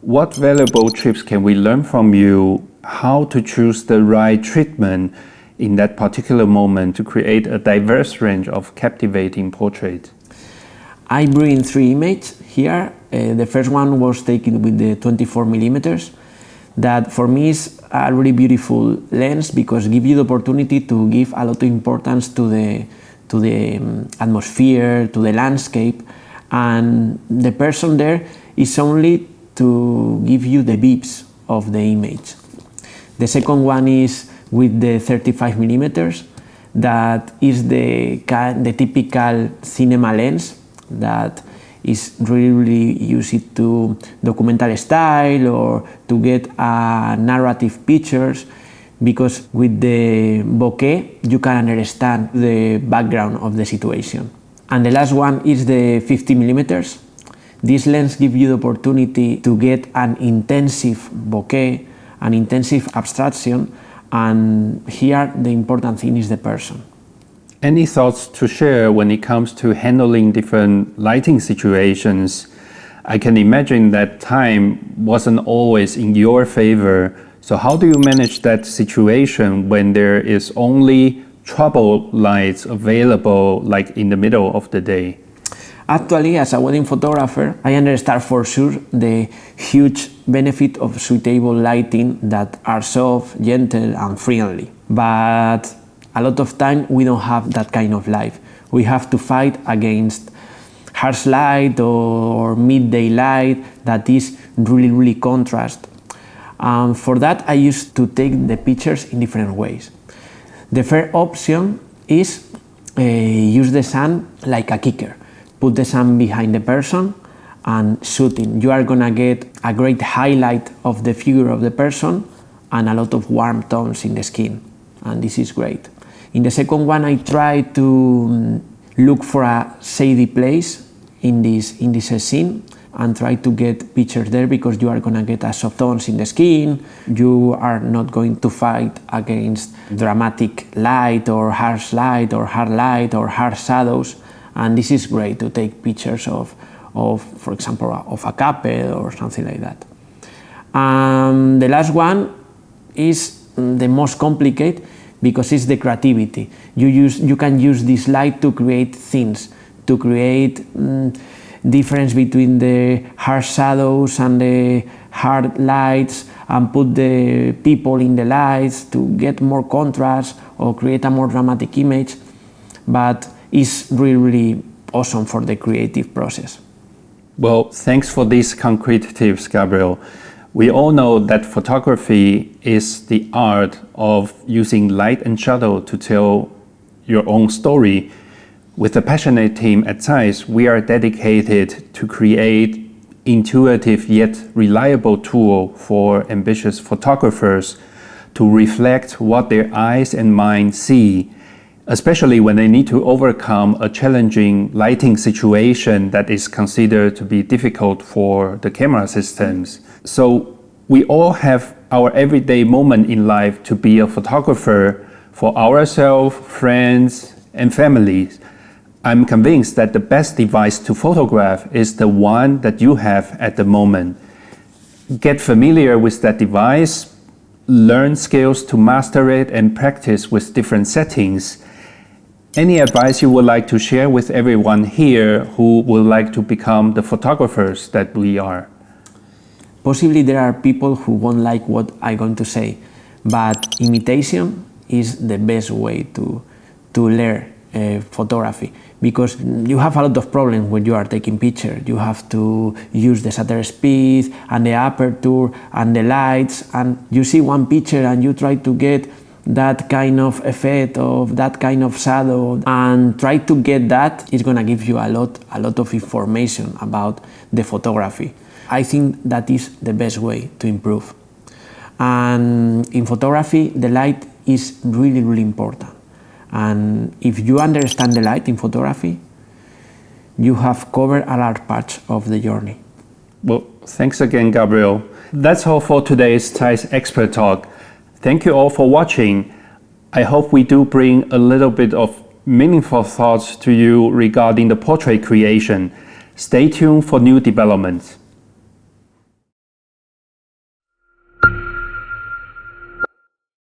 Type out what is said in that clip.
What valuable tips can we learn from you how to choose the right treatment in that particular moment to create a diverse range of captivating portraits? I bring 3 images here. The first one was taken with the 24 millimeters. That for me is a really beautiful lens because it gives you the opportunity to give a lot of importance to the atmosphere, to the landscape, and the person there is only to give you the beeps of the image. The second one is with the 35 millimeters. That is the typical cinema lens that is really used to documentary style or to get narrative pictures, because with the bokeh you can understand the background of the situation. And the last one is the 50 millimeters. This lens gives you the opportunity to get an intensive bokeh, an intensive abstraction, and here the important thing is the person. Any thoughts to share when it comes to handling different lighting situations? I can imagine that time wasn't always in your favor. So how do you manage that situation when there is only trouble lights available, like in the middle of the day? Actually, as a wedding photographer, I understand for sure the huge benefit of suitable lighting that are soft, gentle and friendly. But a lot of time we don't have that kind of light. We have to fight against harsh light or midday light that is really contrast. For that I used to take the pictures in different ways. The first option is use the sun like a kicker. Put the sun behind the person and shooting. You are gonna get a great highlight of the figure of the person and a lot of warm tones in the skin, and this is great. In the second one, I try to look for a shady place in this scene and try to get pictures there, because you are gonna get a soft tones in the skin. You are not going to fight against dramatic light or harsh light or hard light or hard shadows, and this is great to take pictures of for example, of a couple or something like that. The last one is the most complicated, because it's the creativity. You can use this light to create things, to create difference between the harsh shadows and the hard lights, and put the people in the lights to get more contrast or create a more dramatic image. But it's really awesome for the creative process. Well, thanks for these concrete tips, Gabriel. We all know that photography is the art of using light and shadow to tell your own story. With a passionate team at ZEISS, we are dedicated to create intuitive yet reliable tool for ambitious photographers to reflect what their eyes and mind see, especially when they need to overcome a challenging lighting situation that is considered to be difficult for the camera systems. So we all have our everyday moment in life to be a photographer for ourselves, friends, and families. I'm convinced that the best device to photograph is the one that you have at the moment. Get familiar with that device, learn skills to master it, and practice with different settings. Any advice you would like to share with everyone here who would like to become the photographers that we are? Possibly there are people who won't like what I'm going to say, but imitation is the best way to learn photography, because you have a lot of problems when you are taking pictures. You have to use the shutter speed and the aperture and the lights, and you see one picture and you try to get that kind of effect of that kind of shadow, and try to get that is going to give you a lot of information about the photography. I think that is the best way to improve. And in photography, the light is really important. And if you understand the light in photography, you have covered a large part of the journey. Well, thanks again, Gabriel. That's all for today's ZEISS Expert Talk. Thank you all for watching. I hope we do bring a little bit of meaningful thoughts to you regarding the portrait creation. Stay tuned for new developments.